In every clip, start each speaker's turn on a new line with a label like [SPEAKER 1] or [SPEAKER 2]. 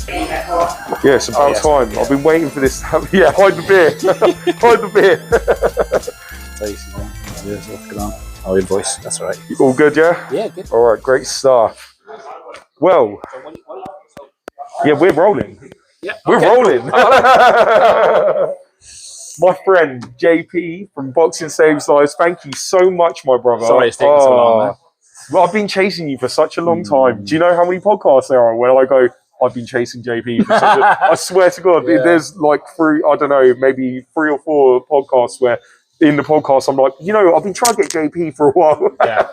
[SPEAKER 1] Yeah, it's about time. I've been waiting for this. Yeah, hide the beer. Hide the beer.
[SPEAKER 2] What's going on? Oh, your voice. That's all right.
[SPEAKER 1] All good, yeah?
[SPEAKER 2] Yeah, good.
[SPEAKER 1] All right, great stuff. Well, yeah, we're rolling.
[SPEAKER 2] Yeah,
[SPEAKER 1] We're rolling. My friend JP from Boxing Saves Lives, thank you so much, my brother.
[SPEAKER 2] Sorry it's taking so long, man.
[SPEAKER 1] Well, I've been chasing you for such a long time. Do you know how many podcasts there are where I go, I've been chasing JP for such a... I swear to God, there's like maybe 3 or 4 podcasts where in the podcast I'm like, I've been trying to get JP for a while.
[SPEAKER 2] Yeah.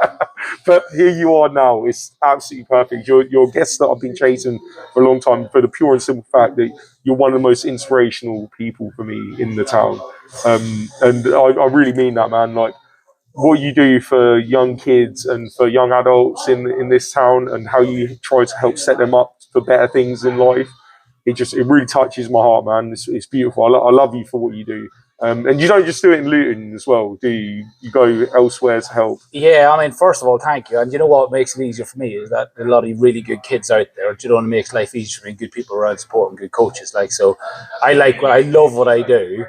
[SPEAKER 1] But here you are now. It's absolutely perfect. You're a guest that I've been chasing for a long time for the pure and simple fact that you're one of the most inspirational people for me in the town. And I really mean that, man. Like, what you do for young kids and for young adults in this town and how you try to help set them up for better things in life, it really touches my heart, man. It's beautiful. I love you for what you do. And you don't just do it in Luton as well, do you? You go elsewhere to help.
[SPEAKER 2] Yeah, I mean, first of all, thank you. And you know what makes it easier for me is that there are a lot of really good kids out there. Do you know what makes life easier for me? Good people around supporting good coaches. So I love what I do.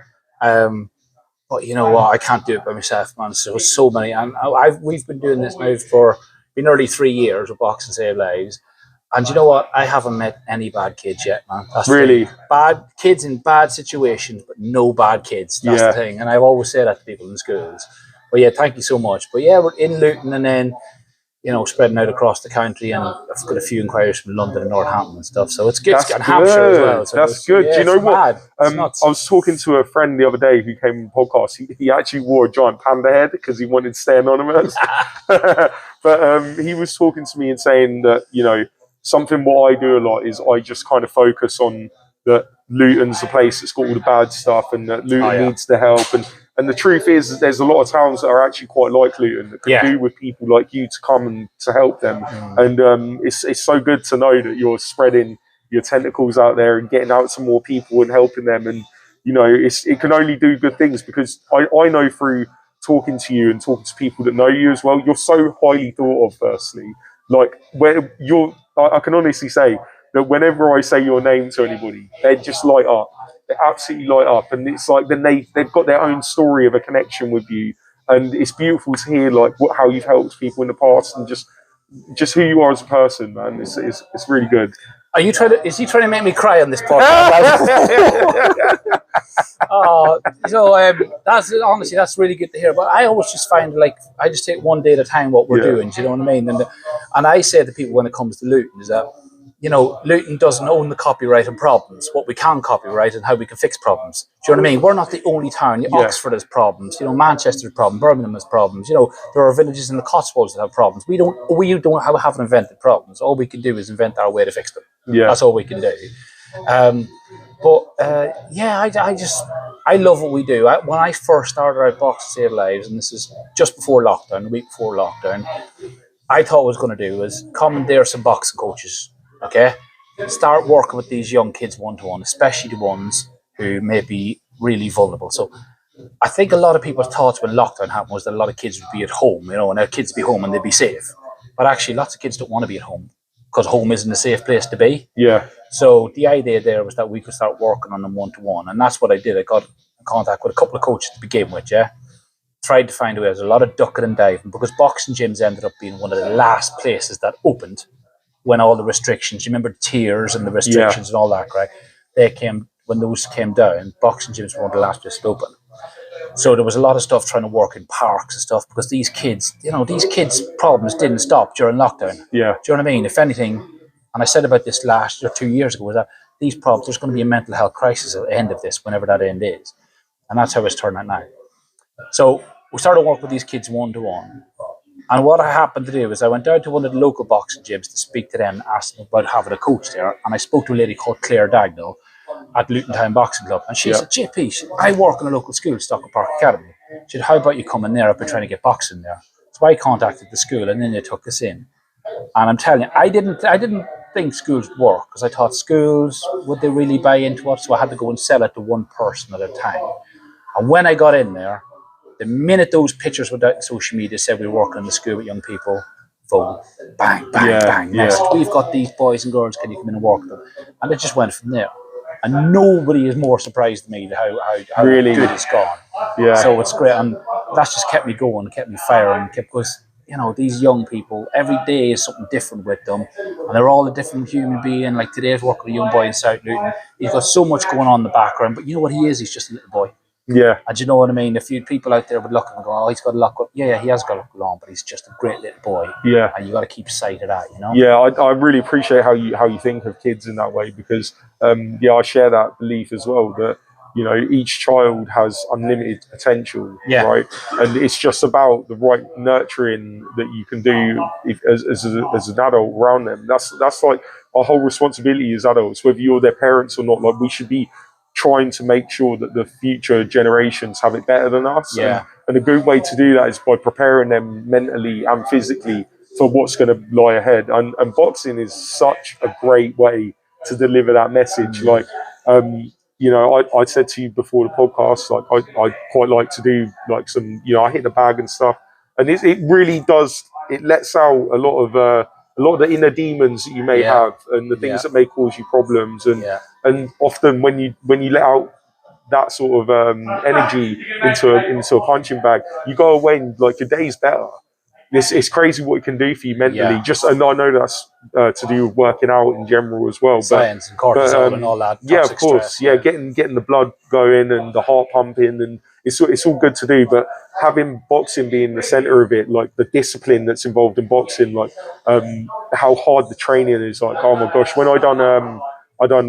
[SPEAKER 2] But you know what? I can't do it by myself, man. So many. And we've been doing this now for nearly 3 years with Boxing Save Lives. And you know what? I haven't met any bad kids yet, man. That's
[SPEAKER 1] really
[SPEAKER 2] bad kids in bad situations, but no bad kids. That's the thing. And I've always said that to people in schools. But yeah, thank you so much. But yeah, we're in Luton and then, spreading out across the country. And I've got a few inquiries from London and Northampton and stuff. So it's good.
[SPEAKER 1] That's
[SPEAKER 2] good. Hampshire as well. So
[SPEAKER 1] that's good.
[SPEAKER 2] Yeah,
[SPEAKER 1] do you know what?
[SPEAKER 2] I
[SPEAKER 1] was talking to a friend the other day who came on the podcast. He actually wore a giant panda head because he wanted to stay anonymous. But he was talking to me and saying that, something what I do a lot is I just kind of focus on that Luton's the place that's got all the bad stuff and that Luton needs the help. And the truth is there's a lot of towns that are actually quite like Luton that could do with people like you to come and to help them. And it's so good to know that you're spreading your tentacles out there and getting out to more people and helping them. And, it can only do good things because I know through talking to you and talking to people that know you as well, you're so highly thought of, firstly. Like, I can honestly say that whenever I say your name to anybody, they just light up. They absolutely light up. And it's like then they've got their own story of a connection with you. And it's beautiful to hear like how you've helped people in the past and just who you are as a person, man. It's really good.
[SPEAKER 2] Is he trying to make me cry on this podcast? That's really good to hear. But I always just find I just take one day at a time what we're doing. Do you know what I mean? And I say to people when it comes to Luton is that Luton doesn't own the copyright and problems. What we can copyright and how we can fix problems. Do you know what I mean? We're not the only town. Oxford has problems. Manchester has problems. Birmingham has problems. There are villages in the Cotswolds that have problems. We don't haven't invented problems. All we can do is invent our way to fix them.
[SPEAKER 1] Yeah,
[SPEAKER 2] that's all we can do. I love what we do. When I first started out Boxing Save Lives, and this is just before lockdown, the week before lockdown, I thought what I was going to do was commandeer some boxing coaches. Okay, start working with these young kids one-to-one, especially the ones who may be really vulnerable. So I think a lot of people's thoughts when lockdown happened was that a lot of kids would be at home, and their kids would be home and they'd be safe. But actually, lots of kids don't want to be at home because home isn't a safe place to be.
[SPEAKER 1] Yeah.
[SPEAKER 2] So the idea there was that we could start working on them one-to-one. And that's what I did. I got in contact with a couple of coaches to begin with, Tried to find a way. There's a lot of ducking and diving because boxing gyms ended up being one of the last places that opened when all the restrictions, you remember the tiers and the restrictions and all that, right? When those came down, boxing gyms were one of the last places to open. So there was a lot of stuff trying to work in parks and stuff because these kids' problems didn't stop during lockdown.
[SPEAKER 1] Yeah.
[SPEAKER 2] Do you know what I mean? If anything, and I said about this last year, 2 years ago, was that these problems, there's going to be a mental health crisis at the end of this, whenever that end is. And that's how it's turning out now. So we started working with these kids one-to-one. And what I happened to do is I went down to one of the local boxing gyms to speak to them and ask them about having a coach there. And I spoke to a lady called Claire Dagnall at Luton Town Boxing Club. And she said, JP, I work in a local school, Stockton Park Academy. She said, how about you come in there? I've been trying to get boxing there. So I contacted the school and then they took us in. And I'm telling you, I didn't think schools would work because I thought schools, would they really buy into it? So I had to go and sell it to one person at a time. And when I got in there, the minute those pictures went out on social media said we were working in the school with young people, phone, bang, bang,
[SPEAKER 1] Yeah,
[SPEAKER 2] bang.
[SPEAKER 1] yeah.
[SPEAKER 2] Next, we've got these boys and girls. Can you come in and work with them? And it just went from there. And nobody is more surprised than me how
[SPEAKER 1] Really?
[SPEAKER 2] good it's gone.
[SPEAKER 1] Yeah.
[SPEAKER 2] So it's great, and that's just kept me going, kept me firing, because these young people, every day is something different with them, and they're all a different human being. Like today, I was working with a young boy in South Luton. He's got so much going on in the background, but you know what he is? He's just a little boy.
[SPEAKER 1] Yeah.
[SPEAKER 2] And do you know what I mean? If you people out there would look and go, "Oh, he's got a lot going." Yeah, he has got a lot going on, but he's just a great little boy.
[SPEAKER 1] Yeah.
[SPEAKER 2] And you got to keep sight of that,
[SPEAKER 1] Yeah, I really appreciate how you think of kids in that way, because I share that belief as well, that each child has unlimited potential, right? And it's just about the right nurturing that you can do as an adult around them. That's like our whole responsibility as adults, whether you're their parents or not. Like, we should be trying to make sure that the future generations have it better than us.
[SPEAKER 2] Yeah.
[SPEAKER 1] And a good way to do that is by preparing them mentally and physically for what's going to lie ahead. And boxing is such a great way to deliver that message. Like, I said to you before the podcast, like I quite like to do like some, I hit the bag and stuff, and it really does. It lets out a lot of the inner demons that you may have, and the things that may cause you problems. And often when you let out that sort of energy into a punching bag, you go away and like your day's better. It's crazy what it can do for you mentally. And I know that's to do with working out in general as well.
[SPEAKER 2] Science and cortisol and all that.
[SPEAKER 1] Yeah, of course.
[SPEAKER 2] Stress,
[SPEAKER 1] getting the blood going and the heart pumping, and it's all good to do. But having boxing being the center of it, like the discipline that's involved in boxing, like how hard the training is. Like, oh my gosh, when I done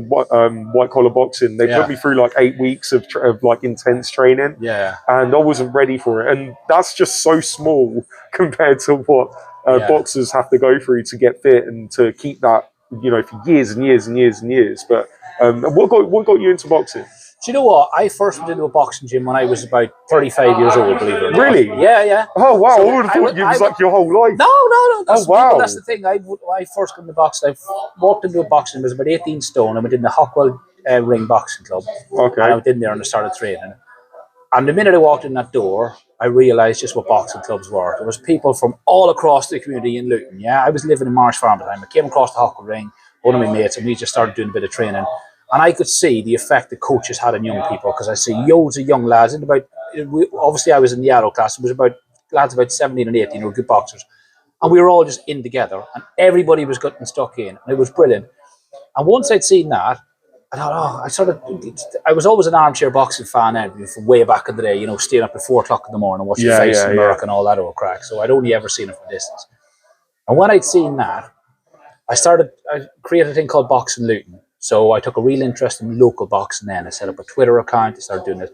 [SPEAKER 1] white collar boxing. They put me through like 8 weeks of like intense training, and I wasn't ready for it. And that's just so small compared to what boxers have to go through to get fit and to keep that, for years and years and years and years. But what got you into boxing?
[SPEAKER 2] Do you know what? I first went into a boxing gym when I was about 35 years old, believe it or not.
[SPEAKER 1] Really?
[SPEAKER 2] Yeah.
[SPEAKER 1] Oh, wow. So I would have thought it was like your whole life.
[SPEAKER 2] No. That's the thing. I first got into boxing. I walked into a boxing, I was about 18 stone. I went in the Hockwell Ring Boxing Club.
[SPEAKER 1] Okay.
[SPEAKER 2] And I went in there and I started training. And the minute I walked in that door, I realised just what boxing clubs were. There was people from all across the community in Luton. Yeah, I was living in Marsh Farm at the time. I came across the Hockwell Ring, one of my mates, and we just started doing a bit of training. And I could see the effect the coaches had on young people, because I see loads of young lads. Obviously, I was in the adult class. It was about lads about 17 and 18 who were good boxers. And we were all just in together. And everybody was getting stuck in. And it was brilliant. And once I'd seen that, I thought, I was always an armchair boxing fan from way back in the day, staying up at 4 o'clock in the morning watching Face in America and all that old crack. So I'd only ever seen it from a distance. And when I'd seen that, I created a thing called Boxing Luton. So I took a real interest in local boxing then. I set up a Twitter account, I started doing it.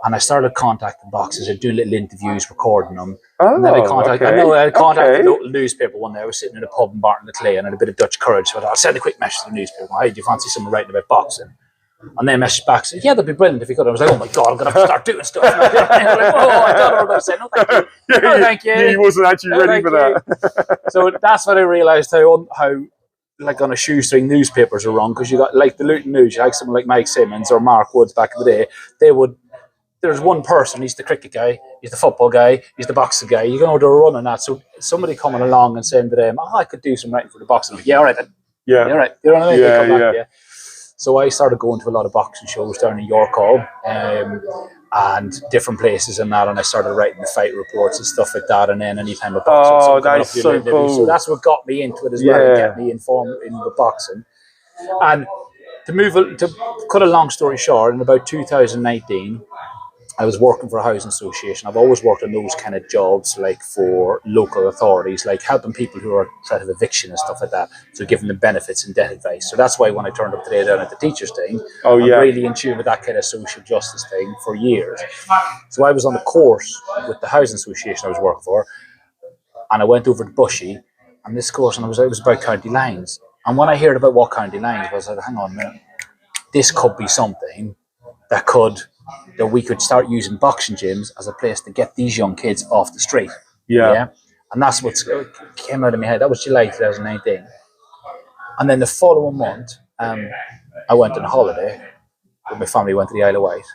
[SPEAKER 2] And I started contacting boxers. I'd do little interviews, recording them. And then I contacted the local newspaper one day. I was sitting in a pub in Barton le Clay and I had a bit of Dutch courage. So I'll send a quick message to the newspaper. Hey, do you fancy someone writing about boxing? And they messaged back, said, yeah, that'd be brilliant if you could. I was like, oh my God, I'm going to have to start doing stuff. And I thought I said, no, thank you. No, thank you.
[SPEAKER 1] He wasn't actually ready for that.
[SPEAKER 2] So that's when I realised how like on a shoestring newspapers are wrong, because you got like the Luton News, you like someone like Mike Simmons or Mark Woods back in the day, there's one person, he's the cricket guy, he's the football guy, he's the boxing guy, you're going to run on that. So somebody coming along and saying to them, I could do some writing for the boxing. Like, yeah, all right then. Yeah, all right. You know what I mean? So I started going to a lot of boxing shows down in York Hall and different places and that, and I started writing the fight reports and stuff like that. And then anytime a boxing,
[SPEAKER 1] that's so cool.
[SPEAKER 2] So that's what got me into it as well, and get me informed in the boxing. And to cut a long story short, in about 2019, I was working for a housing association. I've always worked on those kind of jobs, like for local authorities, like helping people who are threat of eviction and stuff like that. So giving them benefits and debt advice. So that's why when I turned up today down at the teachers thing, I'm really in tune with that kind of social justice thing for years. So I was on a course with the housing association I was working for, and I went over to Bushy, and this course, and it was about county lines. And when I heard about what county lines was, I said, hang on a minute, this could be something that we could start using boxing gyms as a place to get these young kids off the street. Yeah. And that's what came out of my head. That was July 2019. And then the following month, I went on holiday with my family, went to the Isle of Wight,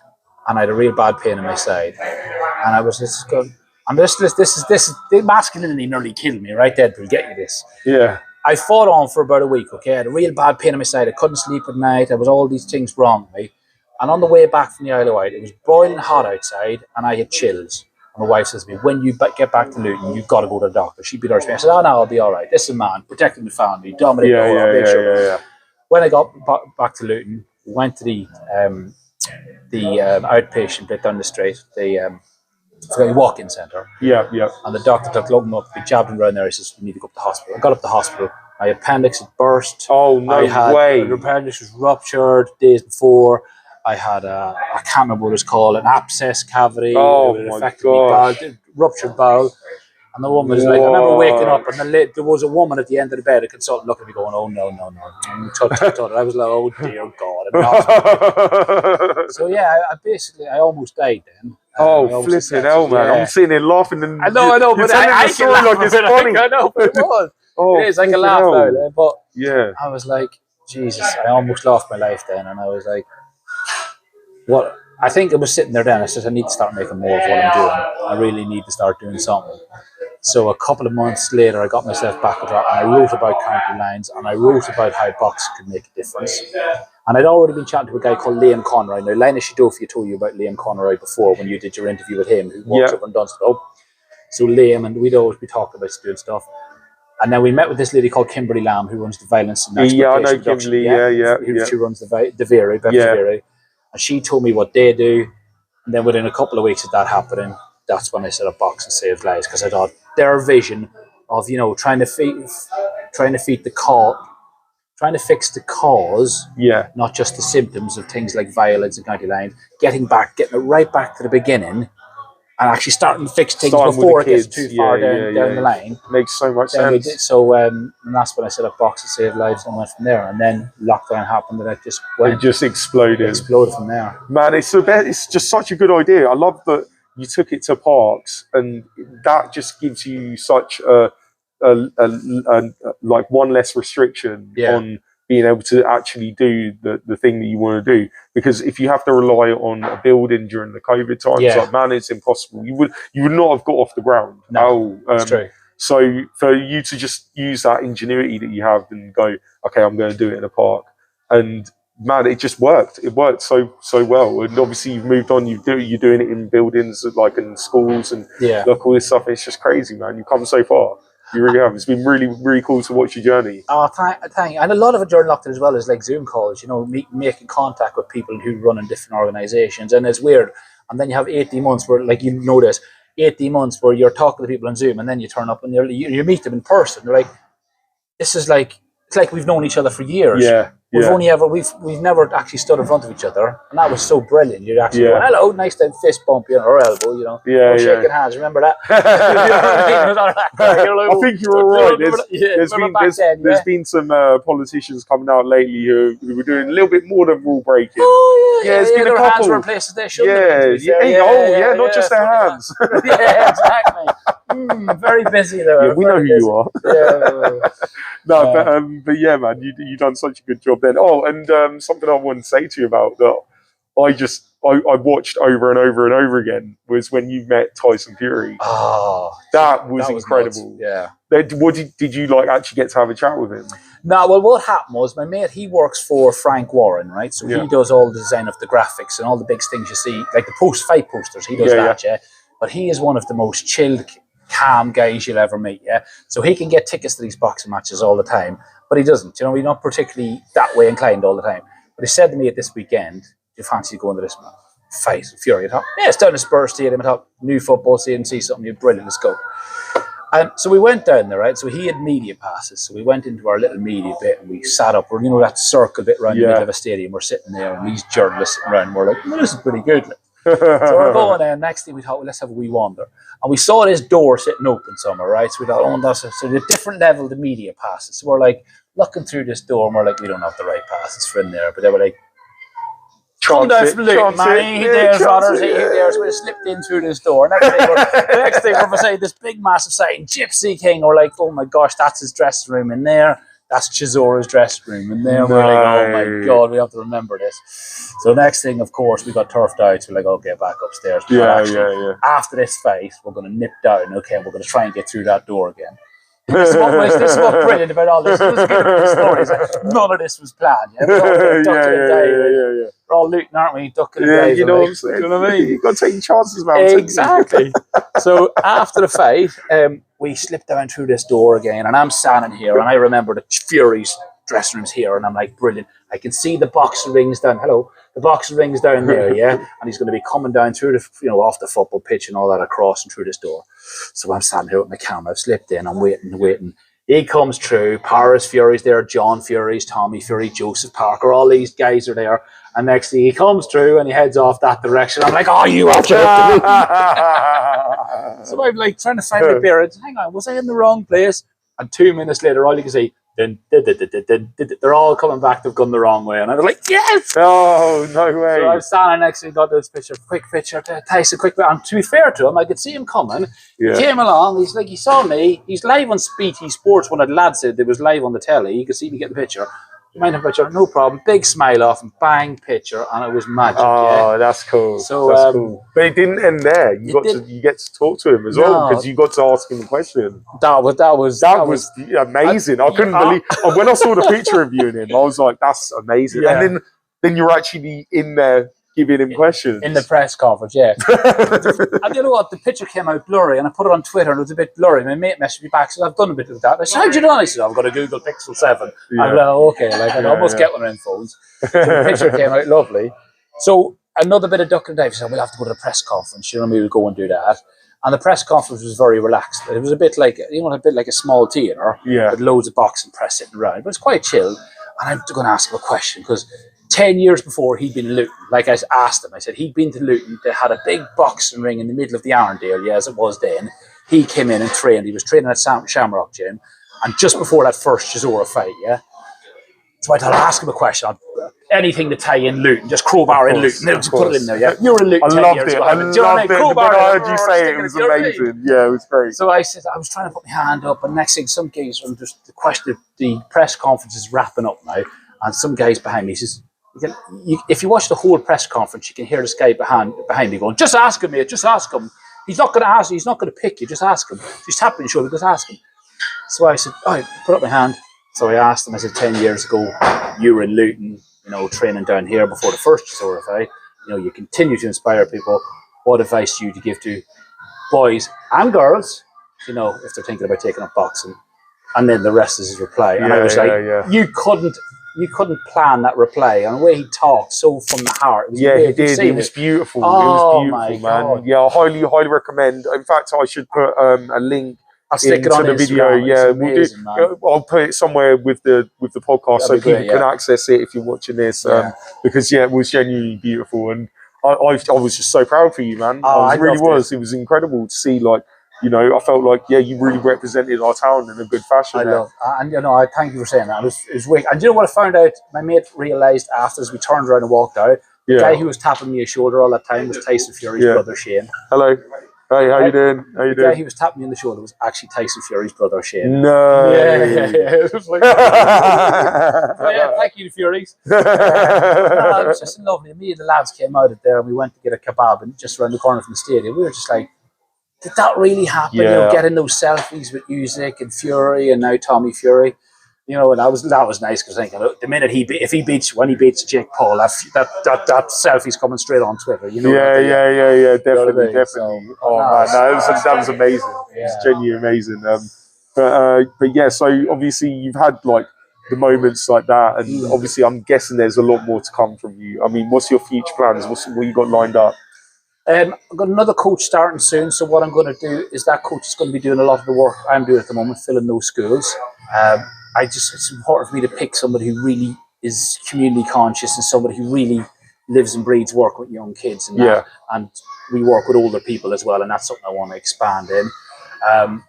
[SPEAKER 2] and I had a real bad pain in my side. And I was just going, And this is the masculinity nearly killed me, right? Dead will get you this.
[SPEAKER 1] Yeah.
[SPEAKER 2] I fought on for about a week, okay? I had a real bad pain in my side. I couldn't sleep at night. There was all these things wrong with me. And on the way back from the Isle of Wight, it was boiling hot outside and I had chills. And my wife says to me, when you get back to Luton, you've got to go to the doctor. She'd be there with me. I said, oh, no, I'll be all right. This is a man, protecting the family, dominating the world.
[SPEAKER 1] Yeah.
[SPEAKER 2] When I got back to Luton, we went to the outpatient bit down the street, the walk-in centre.
[SPEAKER 1] Yeah.
[SPEAKER 2] And the doctor took him up, he jabbed him around there. He says, you need to go up to the hospital. I got up to the hospital. My appendix had burst.
[SPEAKER 1] Oh, no way.
[SPEAKER 2] The appendix was ruptured days before. I had I can't remember what it was called, an abscess cavity.
[SPEAKER 1] Oh,
[SPEAKER 2] it
[SPEAKER 1] my
[SPEAKER 2] affected me
[SPEAKER 1] gosh.
[SPEAKER 2] bowel, ruptured bowel. And the woman was like, I remember waking up and there was a woman at the end of the bed, a consultant looking at me going, oh, no. And I was like, oh, dear God. So, yeah, I almost died then.
[SPEAKER 1] Oh, flipping hell, man.
[SPEAKER 2] Yeah.
[SPEAKER 1] I'm sitting there laughing. And
[SPEAKER 2] I know, but I can laugh.
[SPEAKER 1] Like it's funny.
[SPEAKER 2] I know, but it was.
[SPEAKER 1] Oh,
[SPEAKER 2] it is, I can laugh now. But
[SPEAKER 1] yeah.
[SPEAKER 2] I was like, Jesus, I almost lost my life then. And I was like, what? I think I was sitting there then. I said, I need to start making more of what I'm doing. I really need to start doing something. So a couple of months later, I got myself back a drop and I wrote about county lines and I wrote about how boxing could make a difference. And I'd already been chatting to a guy called Liam Conroy. Now, Linus Shadofia told you about Liam Conroy before when you did your interview with him, who works over in Dunstable. So Liam, and we'd always be talking about doing stuff. And then we met with this lady called Kimberly Lamb, who runs the Violence and Exploitation
[SPEAKER 1] I know Kimberly, yeah.
[SPEAKER 2] She runs the Vera, and she told me what they do. And then within a couple of weeks of that happening, that's when I set up Boxing Saves Lives, because I thought their vision of, trying to fix the cause, not just the symptoms of things like violence and county lines, getting it right back to the beginning, and actually starting to fix things before it gets too far down the line.
[SPEAKER 1] Makes so much sense.
[SPEAKER 2] So and that's when I set up Boxing Save Lives and went from there. And then lockdown happened and it just exploded. It exploded from there.
[SPEAKER 1] Man, it's just such a good idea. I love that you took it to parks, and that just gives you such a like one less restriction on being able to actually do the thing that you want to do. Because if you have to rely on a building during the COVID times, like, man, it's impossible. You would not have got off the ground.
[SPEAKER 2] No, that's true.
[SPEAKER 1] So for you to just use that ingenuity that you have and go, okay, I'm going to do it in a park, and man, it just worked. It worked so well. And obviously you've moved on. You're doing it in buildings, like in schools, and look, all this stuff. It's just crazy, man. You've come so far. You really have. It's been really, really cool to watch your journey.
[SPEAKER 2] Oh, thank you. And a lot of it during lockdown as well is like Zoom calls, making contact with people who run in different organisations. And it's weird. And then you have 18 months where, like, 18 months where you're talking to people on Zoom, and then you turn up and you meet them in person. They're like, this is like, it's like we've known each other for years. We've never actually stood in front of each other, and that was so brilliant. You're actually going, hello, nice to fist bump, or elbow, shaking hands. Remember that?
[SPEAKER 1] I think you're all right. There's been some politicians coming out lately who were doing a little bit more than rule breaking.
[SPEAKER 2] Oh yeah,
[SPEAKER 1] there's been a couple.
[SPEAKER 2] Hands were in places they shouldn't.
[SPEAKER 1] Not just their hands.
[SPEAKER 2] Yeah, exactly. Very busy though.
[SPEAKER 1] We know who you are. But yeah, man, you done such a good job then. Oh, and something I wanted to say to you about that I watched over and over and over again was when you met Tyson Fury.
[SPEAKER 2] Oh,
[SPEAKER 1] that was incredible.
[SPEAKER 2] Nuts.
[SPEAKER 1] Yeah. Did you like actually get to have a chat with him?
[SPEAKER 2] No, well, what happened was my mate, he works for Frank Warren, right? So he does all the design of the graphics and all the big things you see, like the post-fight posters. He does that. But he is one of the most chilled, calm guys you'll ever meet, So he can get tickets to these boxing matches all the time, but he doesn't. He's not particularly that way inclined all the time. But he said to me at this weekend, do you fancy going to this fight, Fury? I thought, it's down to Spurs Stadium. I thought, new football stadium, see something new, brilliant, let's go. So we went down there, right? So he had media passes. So we went into our little media bit and we sat up, that circle bit around the middle of a stadium. We're sitting there and these journalists sitting around and we're like, this is pretty good. So we're going there. Next thing we thought, let's have a wee wander. And we saw this door sitting open somewhere, right? So we thought, that's it. So the different level the media passes. So we're like looking through this door and we're like, we don't have the right passes for in there. But they were like, come down from Luton, man. He dares, Rodders. He dares. We slipped in through this door. Next thing we're beside this big massive sign, Gypsy King. We're like, oh my gosh, that's his dressing room in there. That's Chisora's dressing room. And then we're like, oh my God, we have to remember this. So next thing, of course, we got turfed out. So we're like, okay, back upstairs. After this fight, we're going to nip down, okay, and we're going to try and get through that door again. This is what's brilliant about all this. This is good about these stories. None of this was planned. Yeah? We're all Luton, aren't we? Ducking and diving.
[SPEAKER 1] You know what I'm saying? You know what I mean? You've got to take chances, man.
[SPEAKER 2] Exactly. So after the fight, we slipped down through this door again, and I'm standing here, and I remember the Fury's dressing room's here, and I'm like, brilliant. I can see the boxing rings down. The boxing rings down there, yeah. And he's going to be coming down through the, off the football pitch and all that across and through this door. So I'm standing here with my camera. I've slipped in. I'm waiting. He comes through. Paris Fury's there. John Fury's, Tommy Fury, Joseph Parker. All these guys are there. And next thing he comes through and he heads off that direction. I'm like, oh, you have to. So I'm like trying to find my bearings. Hang on, was I in the wrong place? And 2 minutes later, all you can see, they're all coming back. They've gone the wrong way, and I was like, "Yes!"
[SPEAKER 1] Oh, no way!
[SPEAKER 2] So I was standing next to him, got this quick picture. Tyson, quick picture. And to be fair to him, I could see him coming. Yeah. He came along. He's like, he saw me. He's live on BT Sports. When the lad said it was live on the telly, you could see me get the picture. You mind a picture? No problem. Big smile off and bang picture, and it was magic.
[SPEAKER 1] Oh, that's cool.
[SPEAKER 2] So
[SPEAKER 1] that's cool. But it didn't end there. You get to talk to him as well because you got to ask him a question.
[SPEAKER 2] That was
[SPEAKER 1] amazing. I couldn't believe when I saw the picture of you and him. I was like, that's amazing. Yeah. And then you're actually in there giving him questions
[SPEAKER 2] in the press conference. Yeah. And you know what? The picture came out blurry, and I put it on Twitter, and it was a bit blurry. My mate messaged me back, said, "I've done a bit of that." I said, "How'd you done?" I said, "I've got a Google Pixel 7." Yeah. I'm like, "Oh, okay." Like I almost get one of them phones. So the picture came out lovely. So another bit of duck and dive. He said, "We'll have to go to the press conference. You know, we'll go and do that." And the press conference was very relaxed. It was a bit like a small theatre with loads of boxing press sitting around, but it's quite chill. And I'm going to ask him a question because 10 years before he'd been in Luton, like I asked him, I said he'd been to Luton. They had a big boxing ring in the middle of the Arndale, as it was then. He came in and trained. He was training at Shamrock Gym, and just before that first Chisora fight, So I thought I'd ask him a question. Anything to tie in Luton, just crowbar in Luton. Just put it in there, You were in Luton 10 years ago.
[SPEAKER 1] I loved it. I heard you say it was amazing. Yeah, it was great.
[SPEAKER 2] So I said, I was trying to put my hand up, and next thing, some guys from just the press conference is wrapping up now, and some guys behind me says, if you watch the whole press conference, you can hear this guy behind me going, "Just ask him, mate. Just ask him. He's not going to ask you. He's not going to pick you. Just ask him. Just tap on your shoulder. Just ask him." So I said, "All right, put up my hand." So I asked him. I said, 10 years ago, you were in Luton, training down here before the first Chisora fight. You continue to inspire people. What advice do you give to boys and girls, if they're thinking about taking up boxing?" And then the rest is his reply. And I was like, you couldn't plan that reply, and the way he talked so from the heart.
[SPEAKER 1] He did. It was beautiful. It was beautiful, man. God. Yeah, I highly recommend. In fact, I should put a link.
[SPEAKER 2] I'll stick it on the video.
[SPEAKER 1] Yeah, amazing, I'll put it somewhere with the podcast so people can access it if you're watching this. Because it was genuinely beautiful, and I was just so proud for you, man. I really was. It was incredible to see, I felt like, you really represented our town in a good fashion.
[SPEAKER 2] I thank you for saying that. It was wicked. And you know what I found out? My mate realised after as we turned around and walked out, the guy who was tapping me on the shoulder all that time was Tyson Fury's brother, Shane.
[SPEAKER 1] Hello. Hey, how you doing?
[SPEAKER 2] The guy who was tapping me on the shoulder was actually Tyson Fury's brother, Shane.
[SPEAKER 1] No.
[SPEAKER 2] Yeah. It was like, thank you to Fury's. It was just lovely. Me and the lads came out of there, and we went to get a kebab, and just around the corner from the stadium. We were just like, did that really happen? Getting those selfies with Usyk and Fury, and now Tommy Fury. And that was nice because I think the minute when he beats Jake Paul, that selfie's coming straight on Twitter.
[SPEAKER 1] Definitely. So, that was amazing. It was genuinely amazing. But so obviously you've had the moments like that, and obviously I'm guessing there's a lot more to come from you. I mean, what's your future plans? What you got lined up?
[SPEAKER 2] I've got another coach starting soon, so what I'm going to do is that coach is going to be doing a lot of the work I'm doing at the moment, filling those schools. It's important for me to pick somebody who really is community conscious and somebody who really lives and breathes work with young kids. And and we work with older people as well, and that's something I want to expand in. I've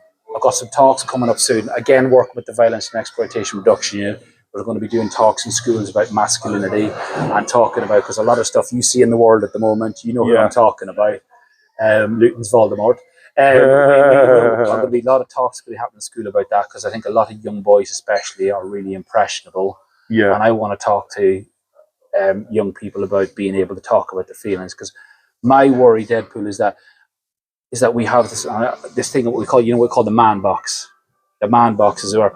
[SPEAKER 2] got some talks coming up soon. Again, working with the violence and exploitation reduction unit. We're going to be doing talks in schools about masculinity and talking about, because a lot of stuff you see in the world at the moment, what I'm talking about, Luton's Voldemort. There'll be a lot of talks going to happen in school about that, because I think a lot of young boys especially are really impressionable.
[SPEAKER 1] Yeah.
[SPEAKER 2] And I want to talk to young people about being able to talk about their feelings, because my worry, Deadpool, is that we have this thing that we call the man box. The man box is where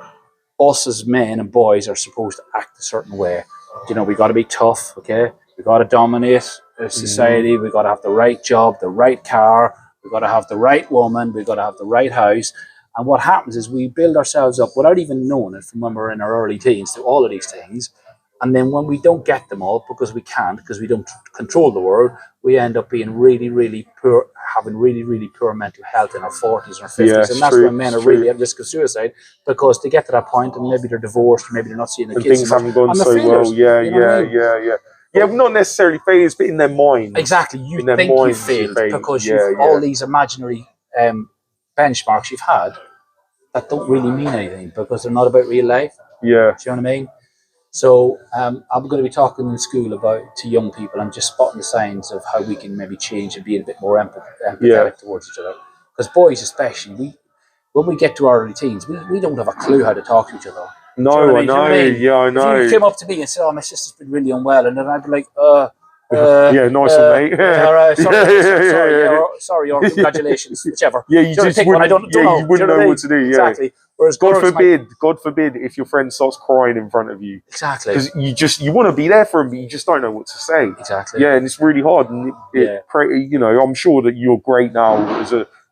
[SPEAKER 2] us as men and boys are supposed to act a certain way. We got to be tough, okay? We got to dominate society. We got to have the right job, the right car. We got to have the right woman. We got to have the right house. And what happens is we build ourselves up without even knowing it from when we're in our early teens to all of these things. And then when we don't get them all, because we can't, because we don't control the world, we end up being really, really poor, having really, really poor mental health in our 40s and our 50s.
[SPEAKER 1] Yeah,
[SPEAKER 2] and that's when men are really at risk of suicide, because they get to that point and maybe they're divorced, or maybe they're not seeing their kids.
[SPEAKER 1] Things haven't gone so well. Yeah, yeah, well, not necessarily failures, but in their mind.
[SPEAKER 2] Exactly. You think you failed because you've all these imaginary benchmarks you've had that don't really mean anything, because they're not about real life.
[SPEAKER 1] Yeah.
[SPEAKER 2] Do you know what I mean? So I'm going to be talking in school to young people and just spotting the signs of how we can maybe change and be a bit more empathetic towards each other. Because boys especially, when we get to our early teens, we don't have a clue how to talk to each other.
[SPEAKER 1] No, I know. Yeah, I know.
[SPEAKER 2] If you came up to me and said, "Oh, my sister's been really unwell," and then I'd be like,
[SPEAKER 1] yeah, nice one, mate.
[SPEAKER 2] All right, sorry, or congratulations, whichever.
[SPEAKER 1] Yeah, you just wouldn't, you wouldn't know what to do. Yeah.
[SPEAKER 2] Exactly. Whereas
[SPEAKER 1] God forbid, if your friend starts crying in front of you.
[SPEAKER 2] Exactly.
[SPEAKER 1] Because you want to be there for him, but you just don't know what to say.
[SPEAKER 2] Exactly.
[SPEAKER 1] Yeah, and it's really hard. And I'm sure that you're great now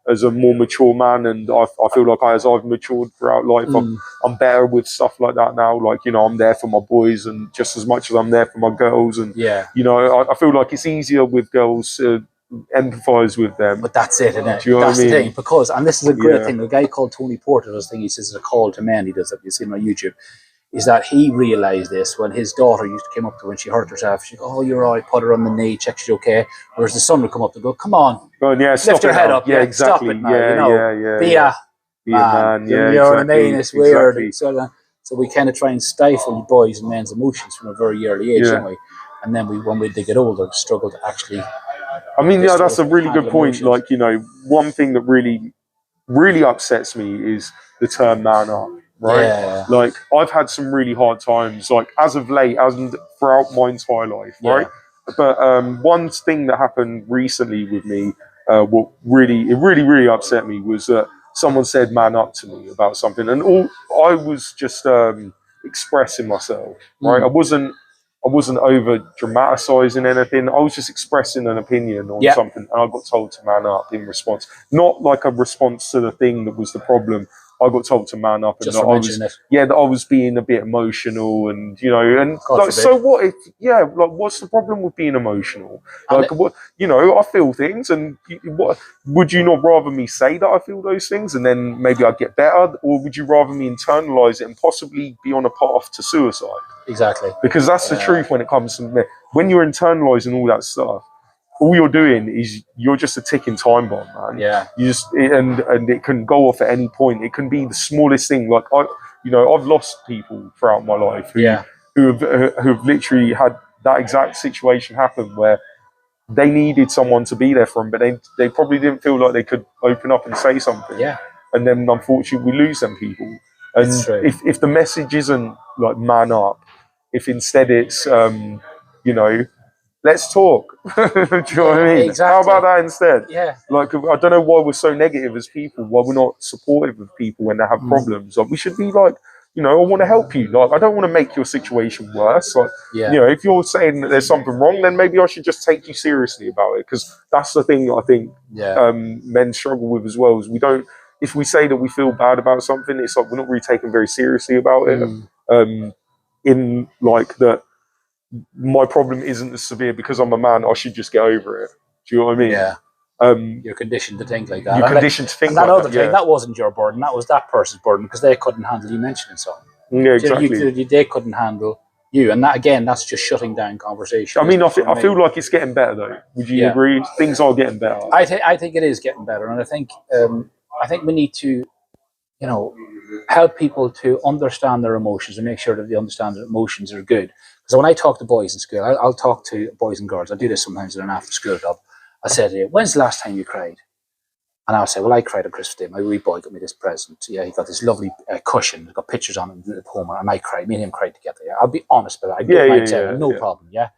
[SPEAKER 1] as a more mature man, and I feel like as I've matured throughout life, I'm better with stuff like that now. Like, I'm there for my boys, and just as much as I'm there for my girls. And I feel like it's easier with girls to empathise with them.
[SPEAKER 2] But that's it, isn't it?
[SPEAKER 1] Do you know
[SPEAKER 2] that's
[SPEAKER 1] what I mean?
[SPEAKER 2] The thing, because, and this is a great thing, a guy called Tony Porter does thing, he says it's a call to men, he does that, you see him on YouTube, is that he realised this when his daughter used to come up to her when she hurt herself. She'd go, "Oh, you're all right," put her on the knee, check she's okay. Whereas the son would come up and go, "Come on, lift your head up,
[SPEAKER 1] exactly.
[SPEAKER 2] Stop it now, be a man."
[SPEAKER 1] Yeah,
[SPEAKER 2] you know what I mean? It's weird. Exactly. So we kind of try and stifle boys and men's emotions from a very early age, don't we? And then when they get older, struggle to actually...
[SPEAKER 1] I mean, that's a really good point. Like, one thing that really, really upsets me is the term "man up." Right? Yeah. Like, I've had some really hard times, like, as of late, and throughout my entire life, right? But one thing that happened recently with me, what really upset me was that someone said "man up" to me about something, and I was just expressing myself, right? I wasn't over dramatising anything. I was just expressing an opinion on something, and I got told to man up in response. Not like a response to the thing that was the problem. I got told to man up, and that I was being a bit emotional, and so what if what's the problem with being emotional? Like, what, I feel things, and what would you not rather me say that I feel those things, and then maybe I'd get better, or would you rather me internalize it and possibly be on a path to suicide?
[SPEAKER 2] Exactly.
[SPEAKER 1] Because that's the truth when it comes to when you're internalizing all that stuff. All you're doing is you're just a ticking time bomb, man.
[SPEAKER 2] Yeah.
[SPEAKER 1] You just and it can go off at any point. It can be the smallest thing. Like I've lost people throughout my life who've literally had that exact situation happen where they needed someone to be there for them, but they probably didn't feel like they could open up and say something.
[SPEAKER 2] Yeah.
[SPEAKER 1] And then unfortunately we lose them people. And if the message isn't like man up, if instead it's let's talk. Do you know what I mean?
[SPEAKER 2] Exactly.
[SPEAKER 1] How about that instead?
[SPEAKER 2] Yeah.
[SPEAKER 1] Like, I don't know why we're so negative as people, why we're not supportive of people when they have problems. Like, we should be like, I want to help you. Like, I don't want to make your situation worse. Like, if you're saying that there's something wrong, then maybe I should just take you seriously about it. Because that's the thing I think men struggle with as well, is if we say that we feel bad about something, it's like we're not really taken very seriously about it. In like that, my problem isn't as severe because I'm a man. I should just get over it. Do you know what I mean?
[SPEAKER 2] Yeah. You're conditioned to think like that.
[SPEAKER 1] You're conditioned to think
[SPEAKER 2] like that.
[SPEAKER 1] That
[SPEAKER 2] other thing, that wasn't your burden. That was that person's burden because they couldn't handle you mentioning something.
[SPEAKER 1] Yeah, exactly.
[SPEAKER 2] They couldn't handle you, and that again, that's just shutting down conversation.
[SPEAKER 1] I mean, I feel like it's getting better though. Would you agree? Things are getting better.
[SPEAKER 2] I think it is getting better, and I think we need to, help people to understand their emotions and make sure that they understand that emotions are good. Because when I talk to boys in school, I'll talk to boys and girls. I do this sometimes in an after-school club. I said, "When's the last time you cried?" And I would say, well, I cried on Christmas Day. My wee boy got me this present. Yeah, he got this lovely cushion. It's got pictures on it at home, and I cried. Me and him cried together. Yeah, I'll be honest about it. I get my tail, no problem. Yeah.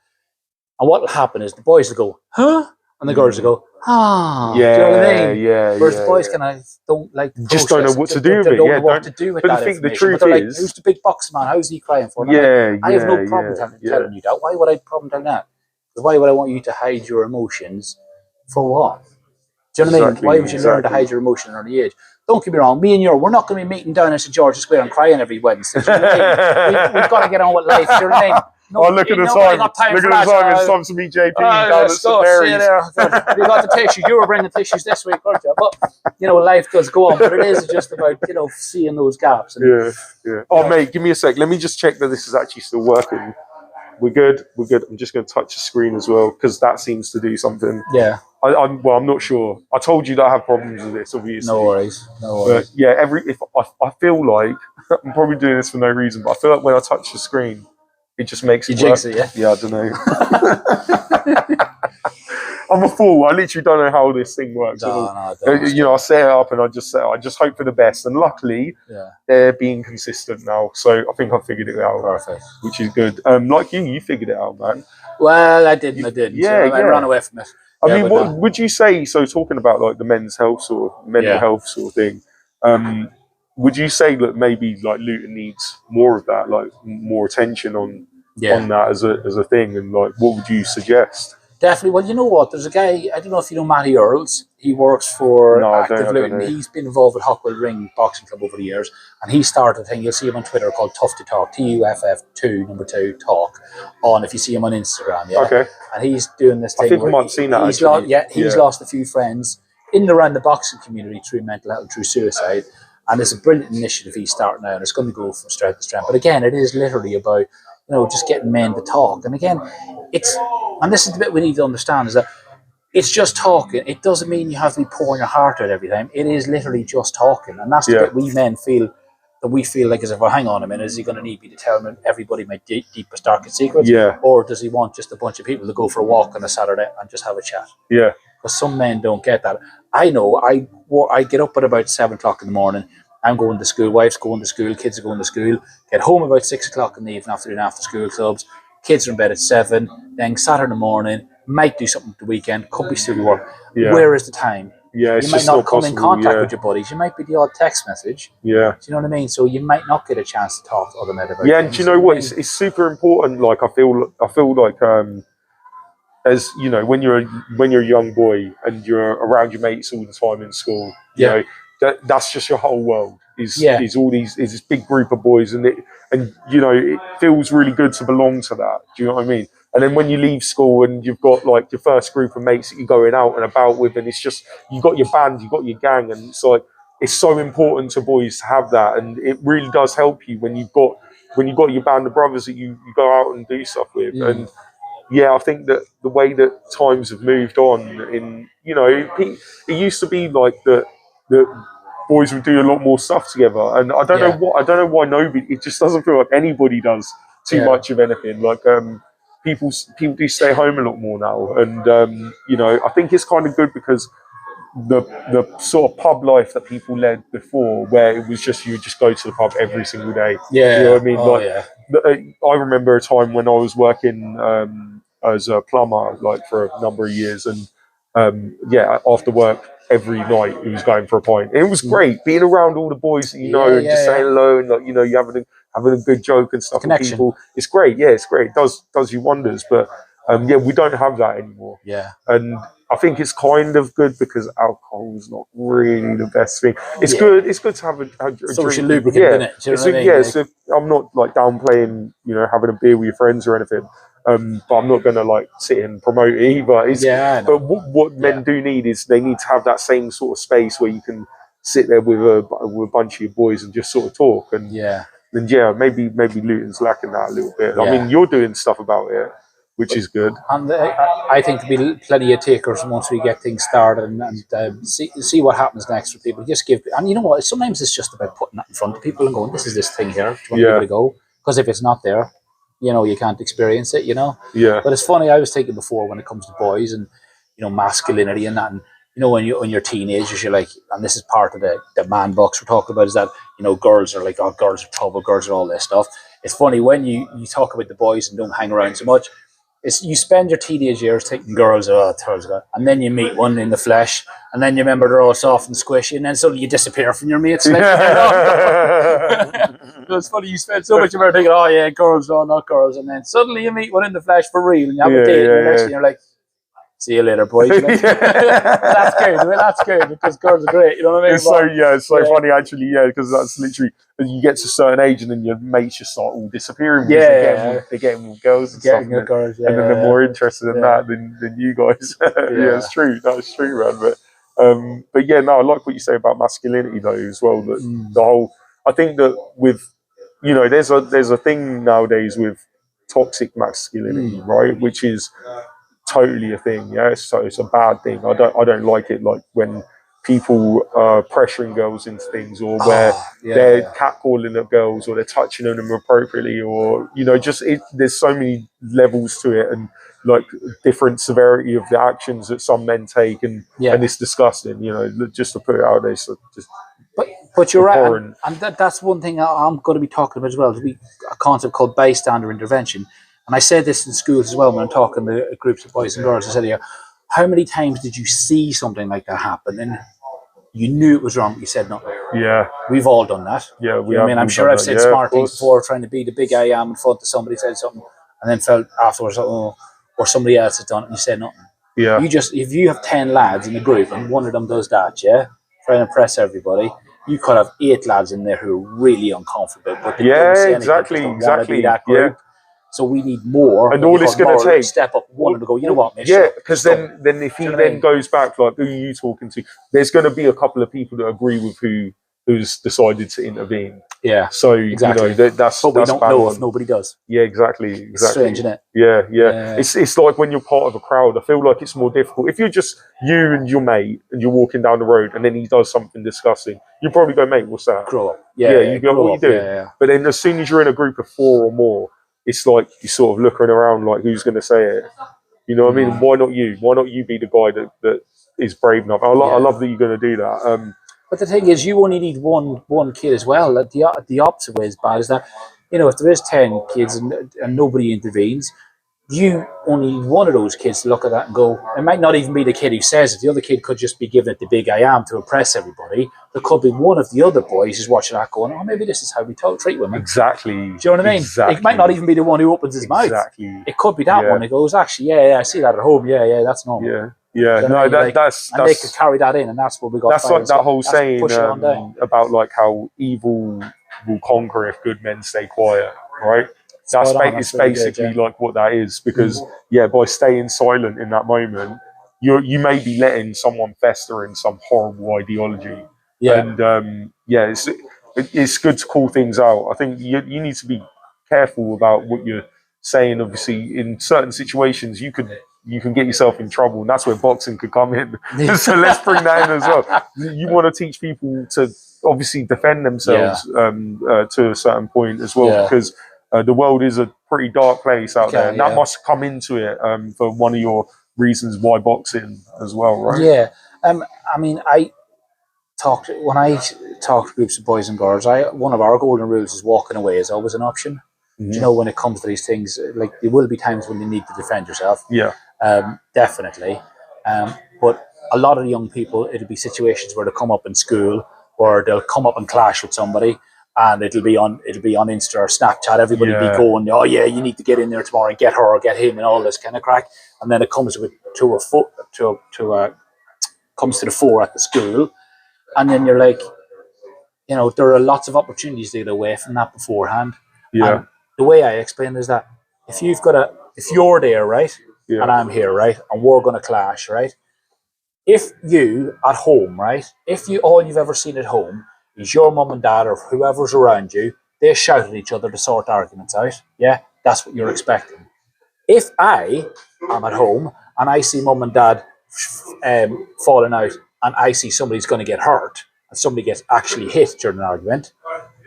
[SPEAKER 2] And what will happen is the boys will go, huh? And the girls will go, ah.
[SPEAKER 1] Yeah,
[SPEAKER 2] do you know what I mean?
[SPEAKER 1] yeah.
[SPEAKER 2] Whereas the boys kind of don't like the
[SPEAKER 1] just don't know what to do with it.
[SPEAKER 2] They don't know what to do with that information.
[SPEAKER 1] The truth
[SPEAKER 2] but they're like,
[SPEAKER 1] is,
[SPEAKER 2] who's the big box man? How's he crying for? And I have no problem telling you that. Why would I have a problem telling that? Why would I want you to hide your emotions for what? Do you know what I mean? Why would you learn to hide your emotion at an early age? Don't get me wrong, me and you, we're not going to be meeting down in St. George's Square and crying every Wednesday. Do you know what I mean? We've got to get on with life. Do you know what I mean?
[SPEAKER 1] No, look at the time. Look at the time. It's time to meet JP down at St. Mary's.
[SPEAKER 2] We got the tissues. You were bringing tissues this week, weren't you? But, life does go on. But it is just about, seeing those gaps. And,
[SPEAKER 1] Oh, mate, give me a sec. Let me just check that this is actually still working. We're good. I'm just going to touch the screen as well because that seems to do something.
[SPEAKER 2] Yeah.
[SPEAKER 1] I'm not sure. I told you that I have problems with this, obviously.
[SPEAKER 2] No worries.
[SPEAKER 1] But yeah, I feel like I'm probably doing this for no reason, but I feel like when I touch the screen, it just makes it work.
[SPEAKER 2] Jinx it, yeah?
[SPEAKER 1] Yeah, I don't know. I'm a fool. I literally don't know how this thing works.
[SPEAKER 2] I
[SPEAKER 1] set it up and I just hope for the best. And luckily, they're being consistent now. So I think I figured it out.
[SPEAKER 2] Perfect.
[SPEAKER 1] Which is good. Like you figured it out, man.
[SPEAKER 2] Well, I didn't.
[SPEAKER 1] Yeah,
[SPEAKER 2] I ran away from it.
[SPEAKER 1] I mean, what would you say? So talking about like the men's health or mental health sort of thing, would you say that maybe like Luton needs more of that, like more attention on that as a thing, and like what would you suggest?
[SPEAKER 2] Definitely. Well, you know what? There's a guy, I don't know if you know Matty Earls. He works for Active Luton. He's been involved with Hockwell Ring Boxing Club over the years. And he started a thing, you'll see him on Twitter, called Tough to Talk, TUFF2 Talk, if you see him on Instagram. Yeah.
[SPEAKER 1] Okay.
[SPEAKER 2] And he's doing this thing.
[SPEAKER 1] I think I might have seen that.
[SPEAKER 2] He's lost a few friends in and around the boxing community through mental health, through suicide. And it's a brilliant initiative he's starting now, and it's going to go from strength to strength. But again, it is literally about, just getting men to talk. And again, and this is the bit we need to understand, is that it's just talking. It doesn't mean you have to be pouring your heart out every time. It is literally just talking. And that's the bit we men feel, that we feel like as if, well, hang on a minute, is he going to need me to tell everybody my deepest, darkest secrets?
[SPEAKER 1] Yeah.
[SPEAKER 2] Or does he want just a bunch of people to go for a walk on a Saturday and just have a chat?
[SPEAKER 1] Yeah.
[SPEAKER 2] Because some men don't get that. I know, I get up at about 7 o'clock in the morning. I'm going to school, wife's going to school, kids are going to school, get home about 6 o'clock in the evening after doing after school clubs, kids are in bed at 7, then Saturday morning, might do something the weekend, could be still work. Yeah. Where is the time?
[SPEAKER 1] Yeah, it's
[SPEAKER 2] you might not come in contact with your buddies. You might be the odd text message.
[SPEAKER 1] Yeah.
[SPEAKER 2] Do you know what I mean? So you might not get a chance to talk to other men about
[SPEAKER 1] things. And do you know what? It's super important. Like I feel like as you know, when you're a young boy and you're around your mates all the time in school, you know, that's just your whole world. Is this big group of boys, and it feels really good to belong to that. Do you know what I mean? And then when you leave school and you've got like your first group of mates that you're going out and about with, and it's just, you've got your band, you've got your gang, and it's like, it's so important to boys to have that, and it really does help you when you've got your band of brothers that you go out and do stuff with. And I think that the way that times have moved on, it used to be like that boys would do a lot more stuff together, and I don't know why nobody. It just doesn't feel like anybody does too much of anything. Like people do stay home a lot more now, and I think it's kind of good because the sort of pub life that people led before, where it was just you would just go to the pub every single day.
[SPEAKER 2] Yeah,
[SPEAKER 1] you know what I mean. I remember a time when I was working as a plumber, like for a number of years, and after work every night he was going for a pint. It was great being around all the boys that and just saying hello, and like you having a good joke and stuff with people. It's great. Yeah, it's great. It does you wonders. But we don't have that anymore.
[SPEAKER 2] Yeah.
[SPEAKER 1] And I think it's kind of good because alcohol is not really the best thing. It's good. It's good to have a
[SPEAKER 2] social
[SPEAKER 1] drink.
[SPEAKER 2] lubricant, isn't it? Do you know what I mean?
[SPEAKER 1] So I'm not like downplaying, having a beer with your friends or anything. But I'm not going to like sit and promote it either. But what men do need is they need to have that same sort of space where you can sit there with a bunch of your boys and just sort of talk. And maybe Luton's lacking that a little bit. I mean, you're doing stuff about it, which is good.
[SPEAKER 2] And I think there'll be plenty of takers once we get things started and see what happens next for people. Just give, and you know what? Sometimes it's just about putting that in front of people and going, "This is this thing here. Do you want to give it a go?" Because if it's not there, you can't experience it.
[SPEAKER 1] Yeah.
[SPEAKER 2] But it's funny. I was thinking before when it comes to boys and masculinity and that, and you know, when you're teenagers, you're like, and this is part of the man box we're talking about, is that, you know, girls are like, oh, girls are trouble, girls are all this stuff. It's funny when you talk about the boys and don't hang around so much. It's you spend your teenage years thinking girls are and then you meet one in the flesh, and then you remember they're all soft and squishy, and then suddenly you disappear from your mates. Like, it's funny, you spend so much of your thinking, oh yeah, girls, no, not girls, and then suddenly you meet one in the flesh for real, and you have a date, and you're like, see you later, boys. You know? That's good. I mean, that's good because girls are great. You know what I mean?
[SPEAKER 1] It's so funny actually. Yeah, because that's literally you get to a certain age and then your mates just start all disappearing. They're getting with girls and stuff,
[SPEAKER 2] girls,
[SPEAKER 1] and then they're more interested in that than you guys. It's true. That's true, man. But yeah, no, I like what you say about masculinity though as well. That the whole, I think that with, you know, there's a thing nowadays with toxic masculinity, right? Which is totally a thing, so it's a bad thing. I don't like it, like when people are pressuring girls into things, or where they're catcalling at girls, or they're touching on them appropriately, or, you know, just there's so many levels to it, and like different severity of the actions that some men take, and it's disgusting, you know, just to put it out there. So just
[SPEAKER 2] but you're abhorrent. Right, and that's one thing I'm going to be talking about as well. There'll be a concept called bystander intervention. And I said this in schools as well when I'm talking to groups of boys and girls. I said, yeah, how many times did you see something like that happen and you knew it was wrong, but you said nothing?
[SPEAKER 1] Yeah.
[SPEAKER 2] We've all done that.
[SPEAKER 1] Yeah,
[SPEAKER 2] I mean, I'm sure I've said smart things before, trying to be the big I am in front of somebody, said something, and then felt afterwards, or somebody else has done it and you said nothing.
[SPEAKER 1] Yeah.
[SPEAKER 2] If you have 10 lads in a group and one of them does that, trying to impress everybody, you could have 8 lads in there who are really uncomfortable, but they don't say anything,
[SPEAKER 1] exactly.
[SPEAKER 2] Want to be that group. So we need more.
[SPEAKER 1] And all it's going to take,
[SPEAKER 2] step up one and go, you know what, mate?
[SPEAKER 1] Because then if he then goes back, like, who are you talking to? There's going to be a couple of people that agree with who's decided to intervene.
[SPEAKER 2] Yeah.
[SPEAKER 1] So, exactly. You know, that's
[SPEAKER 2] but we don't know if nobody does.
[SPEAKER 1] Yeah, exactly.
[SPEAKER 2] It's strange, isn't it?
[SPEAKER 1] Yeah. It's like when you're part of a crowd, I feel like it's more difficult. If you're just you and your mate and you're walking down the road and then he does something disgusting, you probably go, mate, what's that?
[SPEAKER 2] Grow up.
[SPEAKER 1] You go, what are you doing?
[SPEAKER 2] Yeah.
[SPEAKER 1] But then as soon as you're in a group of 4 or more, it's like you sort of looking around like, who's going to say it? You know what I mean? Why not you? Why not you be the guy that is brave enough? I love that you're going to do that.
[SPEAKER 2] But the thing is, you only need one kid as well. The opposite way is bad, is that, you know, if there is 10 kids and nobody intervenes, you only need one of those kids to look at that and go, it might not even be the kid who says it. The other kid could just be giving it the big I am to impress everybody. There could be one of the other boys who's watching that going, oh, maybe this is how we treat women.
[SPEAKER 1] Exactly.
[SPEAKER 2] Do you know what I mean?
[SPEAKER 1] Exactly.
[SPEAKER 2] It might not even be the one who opens his mouth. It could be that one who goes, actually, I see that at home. Yeah, that's normal.
[SPEAKER 1] Yeah. No, that's
[SPEAKER 2] and they could carry that in, and that's what we got.
[SPEAKER 1] That's like that whole saying about like how evil will conquer if good men stay quiet, right? That's basically like what that is, because by staying silent in that moment, you may be letting someone fester in some horrible ideology. And it's good to call things out. I think you need to be careful about what you're saying. Obviously, in certain situations, you can get yourself in trouble, and that's where boxing could come in. So let's bring that in as well. You want to teach people to obviously defend themselves to a certain point as well, because the world is a pretty dark place out there, and that must come into it for one of your reasons why boxing as well, right?
[SPEAKER 2] Yeah. I mean, when I talk to groups of boys and girls, one of our golden rules is walking away is always an option. Mm-hmm. You know, when it comes to these things, like there will be times when you need to defend yourself.
[SPEAKER 1] Yeah.
[SPEAKER 2] Definitely. But a lot of the young people, it'll be situations where they'll come up in school, or they'll come up and clash with somebody, and it'll be on Insta or Snapchat. Everybody be going, oh yeah, you need to get in there tomorrow and get her or get him and all this kind of crack. And then it comes to the fore at the school, and then you're like, you know, there are lots of opportunities to get away from that beforehand.
[SPEAKER 1] Yeah.
[SPEAKER 2] And the way I explain it is that if you're there, right, and I'm here, right, and we're going to clash, right. If you at home, right, all you've ever seen at home is your mum and dad or whoever's around you, they shout at each other to sort arguments out. Yeah, that's what you're expecting. If I am at home and I see mum and dad falling out, and I see somebody's going to get hurt, and somebody gets actually hit during an argument,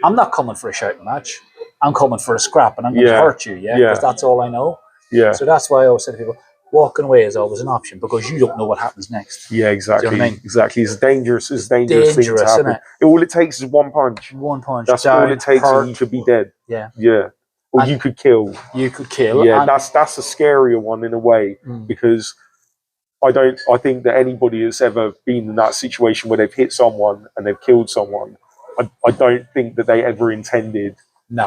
[SPEAKER 2] I'm not coming for a shouting match. I'm coming for a scrap, and I'm going to hurt you, because that's all I know.
[SPEAKER 1] Yeah.
[SPEAKER 2] So that's why I always say to people, walking away is always an option because you don't know what happens next.
[SPEAKER 1] Yeah, exactly.
[SPEAKER 2] Do you know what I mean?
[SPEAKER 1] Exactly. It's dangerous. It's dangerous thing to
[SPEAKER 2] Dangerous,
[SPEAKER 1] happen.
[SPEAKER 2] isn't
[SPEAKER 1] All it takes is one punch.
[SPEAKER 2] One punch.
[SPEAKER 1] That's
[SPEAKER 2] down,
[SPEAKER 1] all it takes,
[SPEAKER 2] hurt.
[SPEAKER 1] and you could be dead.
[SPEAKER 2] Yeah.
[SPEAKER 1] Yeah. Or
[SPEAKER 2] And
[SPEAKER 1] you could kill.
[SPEAKER 2] You could kill.
[SPEAKER 1] Yeah,
[SPEAKER 2] and
[SPEAKER 1] that's a scarier one in a way because I think that anybody that's ever been in that situation where they've hit someone and they've killed someone, I don't think that they ever intended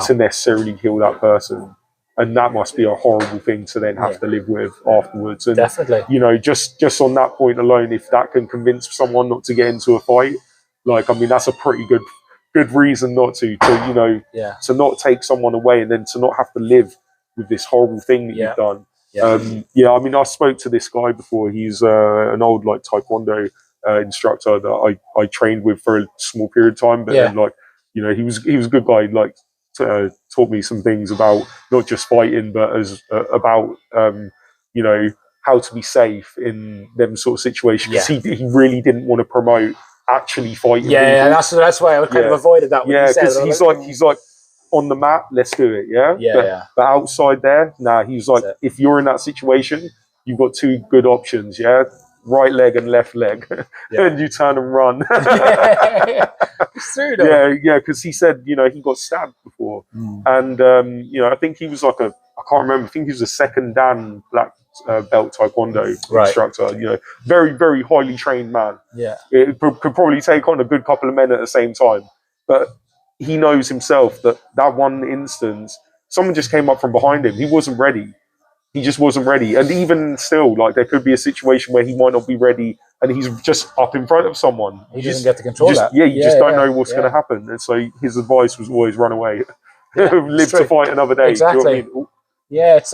[SPEAKER 1] to necessarily kill that person. And that must be a horrible thing to then have to live with afterwards. And,
[SPEAKER 2] definitely.
[SPEAKER 1] you know, just on that point alone, if that can convince someone not to get into a fight, like, I mean, that's a pretty good reason not to, you know, to not take someone away and then to not have to live with this horrible thing that you've done. I mean, I spoke to this guy before. He's an old, like, Taekwondo instructor that I trained with for a small period of time. But then, like, you know, he was a good guy. Like, taught me some things about not just fighting, but about you know, how to be safe in them sort of situations. He really didn't want to promote actually fighting.
[SPEAKER 2] Yeah, that's why I kind of avoided that.
[SPEAKER 1] Yeah, because he's like on the mat, let's do it. But outside there, he's like, if you're in that situation, you've got two good options. Right leg and left leg, and you turn and run.
[SPEAKER 2] It's true, though.
[SPEAKER 1] Yeah, because he said, you know, he got stabbed before, and you know, I think he was like I can't remember. I think he was a second Dan black belt Taekwondo instructor. You know, very, very highly trained man.
[SPEAKER 2] Yeah,
[SPEAKER 1] it could probably take on a good couple of men at the same time, but he knows himself that one instance, someone just came up from behind him. He wasn't ready. He just wasn't ready. And even still, like, there could be a situation where he might not be ready and he's just up in front of someone.
[SPEAKER 2] He doesn't get to control that.
[SPEAKER 1] Yeah, you just don't know what's going to happen. And so his advice was always run away. Live to fight another day.
[SPEAKER 2] Exactly.
[SPEAKER 1] Do you know what I mean?
[SPEAKER 2] Yeah, it's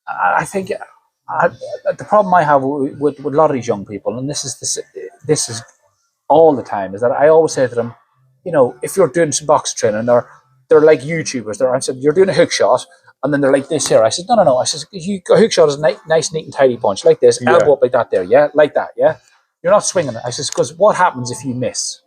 [SPEAKER 2] I think the problem I have with a lot of these young people, and this is all the time, is that I always say to them, you know, if you're doing some box training, they're like YouTubers. I said, you're doing a hook shot, and then they're like this here. I said, no. I said, a hook shot is a nice, neat and tidy punch, like this, elbow up like that there, like that, You're not swinging it. I said, because what happens if you miss?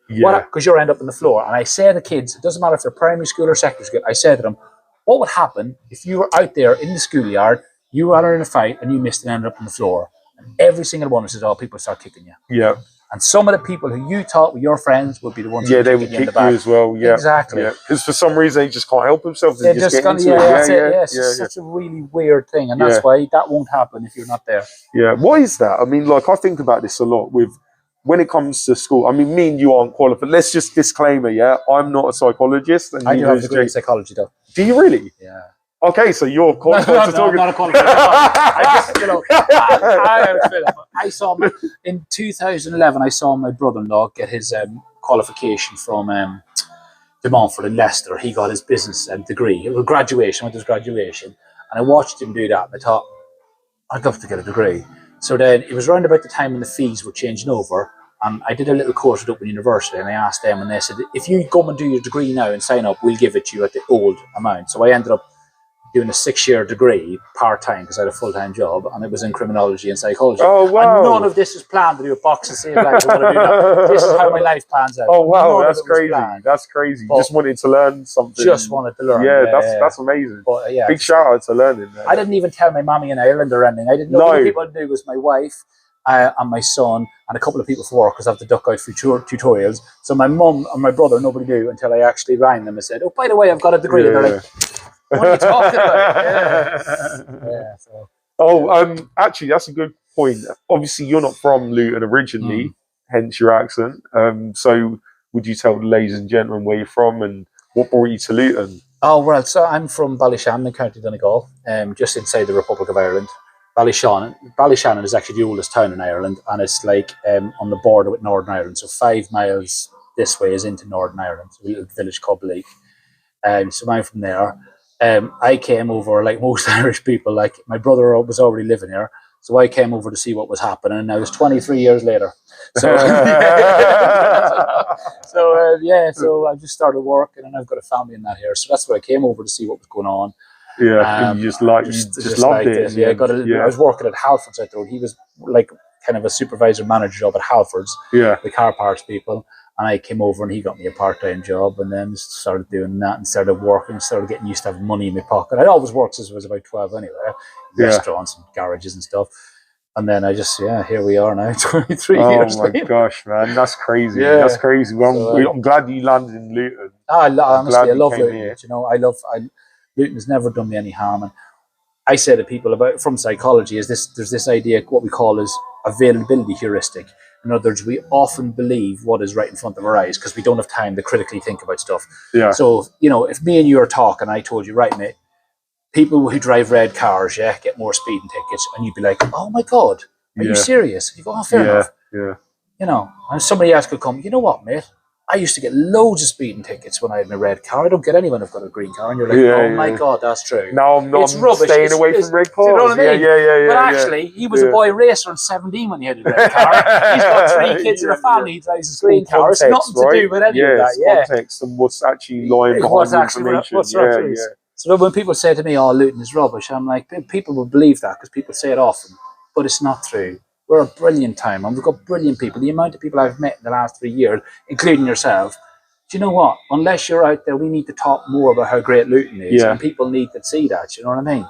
[SPEAKER 2] Because you'll end up on the floor. And I say to kids, it doesn't matter if they're primary school or secondary school, I say to them, what would happen if you were out there in the schoolyard, you were in a fight, and you missed and ended up on the floor? And every single one of us, people start kicking you.
[SPEAKER 1] Yeah.
[SPEAKER 2] And some of the people who you thought were your friends would be the ones who
[SPEAKER 1] they would kick you as well. Yeah,
[SPEAKER 2] exactly.
[SPEAKER 1] Because for some reason they just can't help themselves.
[SPEAKER 2] They're just going to, it's such a really weird thing, and that's why that won't happen if you're not there.
[SPEAKER 1] Yeah, what is that? I mean, like, I think about this a lot with when it comes to school. I mean, me and you aren't qualified. Let's just disclaimer, I'm not a psychologist. And
[SPEAKER 2] I do have a degree in psychology, though.
[SPEAKER 1] Do you really?
[SPEAKER 2] Yeah.
[SPEAKER 1] Okay, so you're qualified to talk.
[SPEAKER 2] I'm not a qualified. I saw in 2011. I saw my brother-in-law get his qualification from De Montfort in Leicester. He got his business degree. It was graduation. Went to his graduation, and I watched him do that. And I thought, I'd love to get a degree. So then it was around about the time when the fees were changing over, and I did a little course at Open University, and I asked them, and they said, if you come and do your degree now and sign up, we'll give it to you at the old amount. So I ended up doing a 6-year degree part-time because I had a full-time job, and it was in criminology and psychology.
[SPEAKER 1] Oh, wow.
[SPEAKER 2] And none of this is planned to do a box and save life. This is how my life plans out.
[SPEAKER 1] Oh, wow, that's crazy. That's crazy. You just wanted to learn something.
[SPEAKER 2] Just wanted to learn.
[SPEAKER 1] Yeah, that's amazing. But, big shout out to learning.
[SPEAKER 2] I didn't even tell my mommy in Ireland or anything. I didn't know. The only people I knew was my wife and my son and a couple of people for work because I have to duck out for tutorials. So my mum and my brother, nobody knew until I actually rang them and said, oh, by the way, I've got a degree. And they're like, what are you talking about?
[SPEAKER 1] Actually, that's a good point. Obviously, you're not from Luton originally, hence your accent. So, would you tell the ladies and gentlemen where you're from and what brought you to Luton?
[SPEAKER 2] Oh, well, so I'm from Ballyshannon in County Donegal, just inside the Republic of Ireland. Ballyshannon is actually the oldest town in Ireland, and it's like on the border with Northern Ireland. So 5 miles this way is into Northern Ireland, a little village called Blake. So I'm from there. I came over, like most Irish people, like my brother was already living here, so I came over to see what was happening, and now it's 23 years later. So, so I just started working, and I've got a family in that here, so that's why I came over to see what was going on.
[SPEAKER 1] Yeah, you just loved it.
[SPEAKER 2] Yeah, I was working at Halfords out there. He was like kind of a supervisor manager job at Halfords, the car parts people. And I came over and he got me a part-time job, and then started doing that and started working, started getting used to having money in my pocket. I always worked since I was about 12 anyway, restaurants and garages and stuff. And then I just, here we are now, 23 years later.
[SPEAKER 1] Oh my gosh, man, that's crazy. That's crazy. Well,
[SPEAKER 2] So,
[SPEAKER 1] I'm glad you landed in Luton.
[SPEAKER 2] Honestly, I love Luton.
[SPEAKER 1] Here.
[SPEAKER 2] You know, Luton has never done me any harm. And I say to people from psychology there's this idea, what we call is availability heuristic. In other words, we often believe what is right in front of our eyes because we don't have time to critically think about stuff.
[SPEAKER 1] Yeah.
[SPEAKER 2] So, if me and you are talking, I told you, right, mate, people who drive red cars, get more speeding tickets, and you'd be like, oh my God, are you serious? You go, oh, fair enough.
[SPEAKER 1] Yeah.
[SPEAKER 2] And somebody else could come, you know what, mate? I used to get loads of speeding tickets when I had my red car. I don't get anyone who've got a green car. And you're like, my God, that's true.
[SPEAKER 1] Now I'm staying away from red cars.
[SPEAKER 2] You know what I mean?
[SPEAKER 1] Yeah.
[SPEAKER 2] But actually, he was a boy racer at 17 when he had a red car. He's got 3 kids and a family. He drives his green car. It's nothing to do with any of that.
[SPEAKER 1] Context and what's actually lying behind the information.
[SPEAKER 2] So when people say to me, oh, Luton is rubbish, I'm like, people will believe that because people say it often. But it's not true. We're a brilliant time, and we've got brilliant people. The amount of people I've met in the last 3 years, including yourself, do you know what? Unless you're out there, we need to talk more about how great Luton is, and people need to see that. You know what I mean?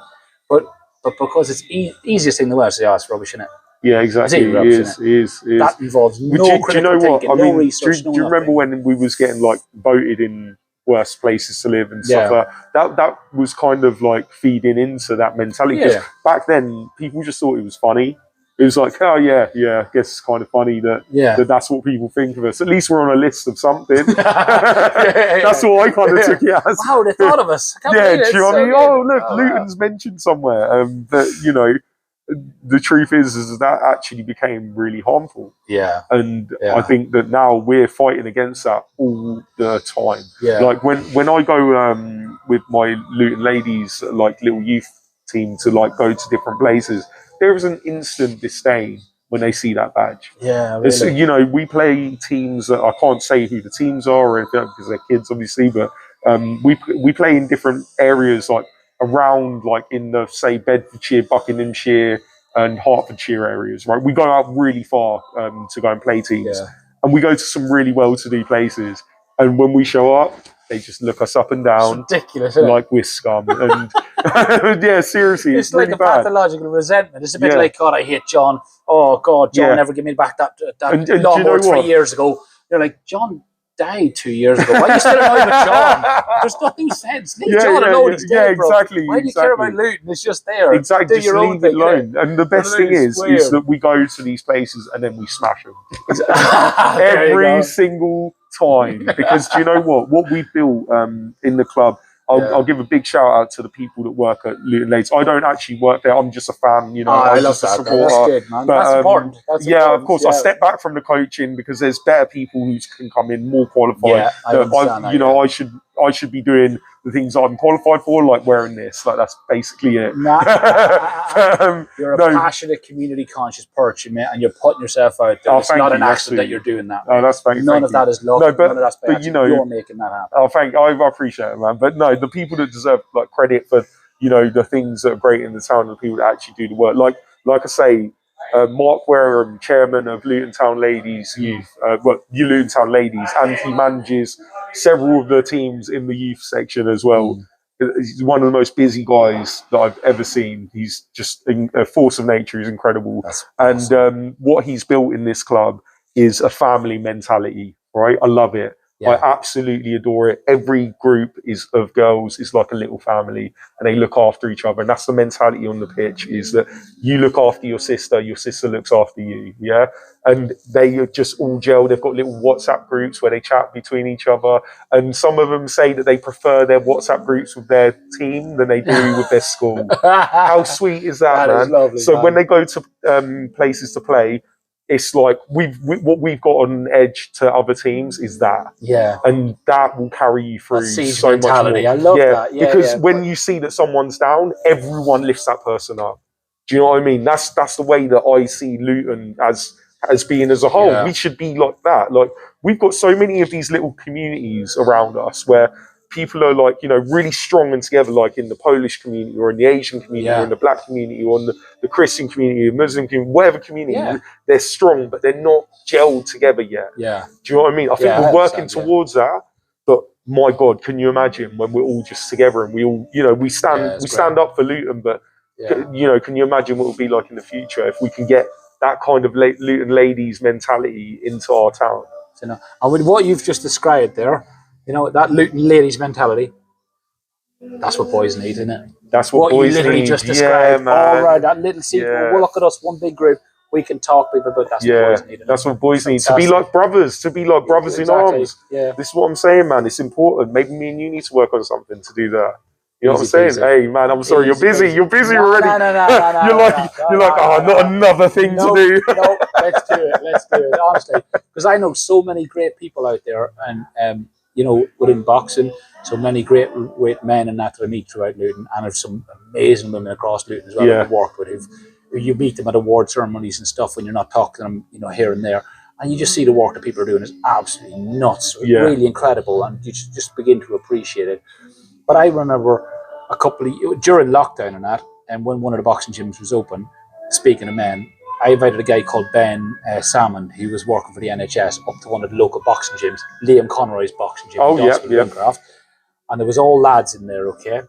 [SPEAKER 2] But because it's easiest thing in the world to say, it's rubbish, isn't it?
[SPEAKER 1] Yeah, exactly. It is.
[SPEAKER 2] That involves no critical thinking, no research.
[SPEAKER 1] Do you remember when we was getting voted in worst places to live and stuff like that? That was kind of feeding into that mentality. Because back then, people just thought it was funny. It was like, oh yeah, I guess it's kind of funny that that's what people think of us. At least we're on a list of something. That's what I kind of took it as.
[SPEAKER 2] Wow, they thought of us.
[SPEAKER 1] Do you know what I mean? Oh, look, Luton's mentioned somewhere. But the truth is that actually became really harmful.
[SPEAKER 2] Yeah.
[SPEAKER 1] And I think that now we're fighting against that all the time.
[SPEAKER 2] Yeah.
[SPEAKER 1] Like when I go with my Luton ladies, little youth team to go to different places, there is an instant disdain when they see that badge.
[SPEAKER 2] Yeah, really.
[SPEAKER 1] We play teams that I can't say who the teams are or anything because they're kids, obviously, but we play in different areas, around, in the, say, Bedfordshire, Buckinghamshire, and Hertfordshire areas, right? We go out really far to go and play teams. And we go to some really well-to-do places. And when we show up, they just look us up and down.
[SPEAKER 2] It's ridiculous, isn't it?
[SPEAKER 1] Like we're scum. And seriously, it's
[SPEAKER 2] like
[SPEAKER 1] really
[SPEAKER 2] a
[SPEAKER 1] bad.
[SPEAKER 2] pathological resentment. It's a bit like, God, I hate John. Oh, God, John never gave me back that lawnmower 3 years ago. You're like, John died 2 years ago. Why are you still annoyed with John? There's nothing sense. Leave John alone. He's dead, bro.
[SPEAKER 1] Exactly.
[SPEAKER 2] Why do you care about Luton? It's just there.
[SPEAKER 1] Exactly.
[SPEAKER 2] Do your
[SPEAKER 1] just
[SPEAKER 2] own
[SPEAKER 1] leave
[SPEAKER 2] thing,
[SPEAKER 1] it alone. And the best thing is that we go to these places and then we smash them. Every single time. Because do you know what? What we built in the club, I'll give a big shout out to the people that work at Luton Lates. I don't actually work there. I'm just a fan,
[SPEAKER 2] I
[SPEAKER 1] I'm
[SPEAKER 2] love
[SPEAKER 1] just a
[SPEAKER 2] that.
[SPEAKER 1] supporter.
[SPEAKER 2] That's good, man.
[SPEAKER 1] But,
[SPEAKER 2] that's important. That's
[SPEAKER 1] of course, I step back from the coaching because there's better people who can come in more qualified.
[SPEAKER 2] Yeah, I understand that,
[SPEAKER 1] I should be doing the things I'm qualified for, like wearing this. That's basically it.
[SPEAKER 2] You're a passionate, community conscious person, mate, and you're putting yourself out there. It's not an accident that you're doing that.
[SPEAKER 1] Oh, that's
[SPEAKER 2] none of that is luck.
[SPEAKER 1] No,
[SPEAKER 2] none of that's bad. You're making that happen.
[SPEAKER 1] Oh, I appreciate it, man. But no, the people that deserve credit for the things that are great in the town, and the people that actually do the work. Like I say, Mark Wareham, chairman of Luton Town Ladies Youth, Luton Town Ladies, and he manages several of the teams in the youth section as well. He's one of the most busy guys that I've ever seen. He's just a force of nature. He's incredible.
[SPEAKER 2] That's awesome.
[SPEAKER 1] And what he's built in this club is a family mentality, right? I love it. I absolutely adore it. Every group of girls is like a little family, and they look after each other. And that's the mentality on the pitch: is that you look after your sister looks after you. Yeah, and they are just all gel. They've got little WhatsApp groups where they chat between each other, and some of them say that they prefer their WhatsApp groups with their team than they do with their school. How sweet is that, man?
[SPEAKER 2] Is lovely,
[SPEAKER 1] so
[SPEAKER 2] man.
[SPEAKER 1] When they go to places to play, it's like what we've got on edge to other teams is that.
[SPEAKER 2] Yeah.
[SPEAKER 1] And that will carry you through so
[SPEAKER 2] mentality.
[SPEAKER 1] much more.
[SPEAKER 2] I love that. Yeah,
[SPEAKER 1] because when you see that someone's down, everyone lifts that person up. Do you know what I mean? That's the way that I see Luton as being as a whole. We should be like that. We've got so many of these little communities around us where people are like, you know, really strong and together, like in the Polish community or in the Asian community or in the black community or in the Christian community, the Muslim community, whatever community, they're strong, but they're not gelled together yet.
[SPEAKER 2] Yeah.
[SPEAKER 1] Do you know what I mean? I think we're working towards that, but my God, can you imagine when we're all just together and we all, you know, we stand up for Luton, but you know, can you imagine what it will be like in the future if we can get that kind of Luton ladies mentality into our town?
[SPEAKER 2] You know, and with what you've just described there, you know, that Luton ladies mentality, that's what boys need, isn't it?
[SPEAKER 1] That's what boys
[SPEAKER 2] you literally
[SPEAKER 1] need.
[SPEAKER 2] just described.
[SPEAKER 1] Man.
[SPEAKER 2] All right, that little sequel. Well, look at us, one big group. We can talk people about that's what boys need.
[SPEAKER 1] That's what boys need. To be like brothers, in arms.
[SPEAKER 2] Yeah.
[SPEAKER 1] This is what I'm saying, man. It's important. Maybe me and you need to work on something to do that. You know what I'm saying? Hey, man, I'm sorry. You're busy. You're busy already.
[SPEAKER 2] No,
[SPEAKER 1] you're like, oh, not another thing to do.
[SPEAKER 2] No, let's do it. Honestly, because I know so many great people out there, and you know, within boxing, so many great men and that I meet throughout Luton, and there's some amazing women across Luton as well that I've worked with. Who you meet them at award ceremonies and stuff when you're not talking to them, you know, here and there, and you just see the work that people are doing is absolutely nuts, really incredible, and you just begin to appreciate it. But I remember during lockdown and that, and when one of the boxing gyms was open, speaking of men, I invited a guy called Ben Salmon, who was working for the NHS, up to one of the local boxing gyms, Liam Conroy's boxing gym. And there was all lads in there, okay?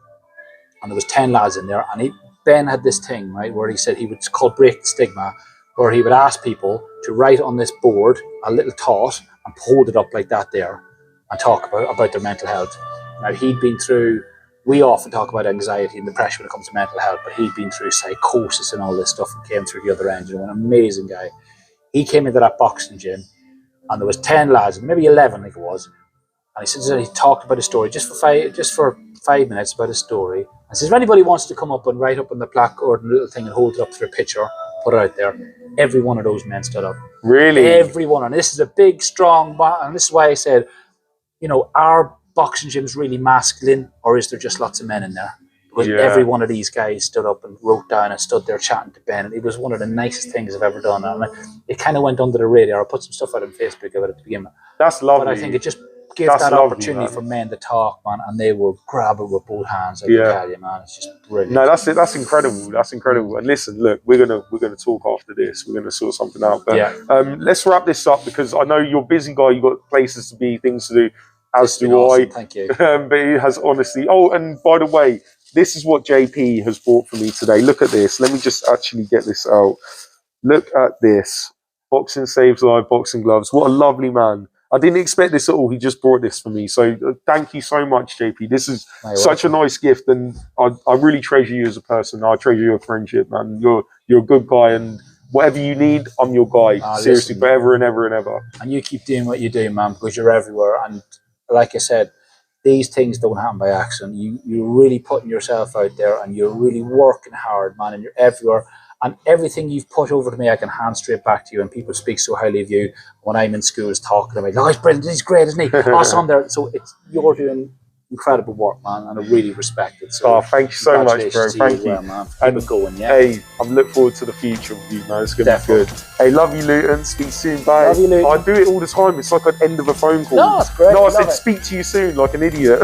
[SPEAKER 2] And there was 10 lads in there, and Ben had this thing, right, where he said he would call Break the Stigma, where he would ask people to write on this board a little thought and hold it up like that there and talk about their mental health. Now, he'd been through, we often talk about anxiety and depression when it comes to mental health, but he'd been through psychosis and all this stuff and came through the other end. You know, an amazing guy. He came into that boxing gym, and there was 10 lads, maybe 11, I think it was. And he said he talked about his story just for 5 minutes about his story. And says, if anybody wants to come up and write up on the placard and a little thing and hold it up to their picture, put it out there. Every one of those men stood up.
[SPEAKER 1] Really?
[SPEAKER 2] Every one. And this is a big, strong, and this is why I said, you know, are boxing gyms really masculine, or is there just lots of men in there? Because every one of these guys stood up and wrote down and stood there chatting to Ben, and it was one of the nicest things I've ever done. And it kind of went under the radar. I put some stuff out on Facebook about it to begin with.
[SPEAKER 1] That's lovely.
[SPEAKER 2] But I think it just gave that opportunity for men to talk, man, and they will grab it with both hands. I can tell you, man, it's just brilliant.
[SPEAKER 1] No, that's it. That's incredible. That's incredible. And listen, look, we're gonna talk after this. We're gonna sort something out. But let's wrap this up because I know you're a busy guy. You've got places to be, things to do. As do
[SPEAKER 2] awesome. Thank you.
[SPEAKER 1] But it has honestly. Oh, and by the way, this is what JP has bought for me today. Look at this. Let me just actually get this out. Look at this. Boxing Saves Life, boxing gloves. What a lovely man. I didn't expect this at all. He just brought this for me. So thank you so much, JP. This is such a nice gift, and I really treasure you as a person. I treasure your friendship, man. You're a good guy, and whatever you need, I'm your guy. Seriously, forever and ever and ever.
[SPEAKER 2] And you keep doing what you do, man, because you're everywhere. And like I said, these things don't happen by accident. You're really putting yourself out there, and you're really working hard, man, and you're everywhere. And everything you've put over to me, I can hand straight back to you. And people speak so highly of you when I'm in schools talking about, oh, he's brilliant, he's great, isn't he? Awesome there. So you're doing incredible work, man, and I really respect it. So
[SPEAKER 1] thank you so much, bro. Thank you.
[SPEAKER 2] Well, man. Keep it going,
[SPEAKER 1] Hey, I'm looking forward to the future with you, man. It's going to be good. Hey, love you, Luton. Speak soon. Bye.
[SPEAKER 2] Love you, Luton.
[SPEAKER 1] I do it all the time. It's like an end of a phone call.
[SPEAKER 2] No, it's great.
[SPEAKER 1] No, I said speak to you soon, like an idiot.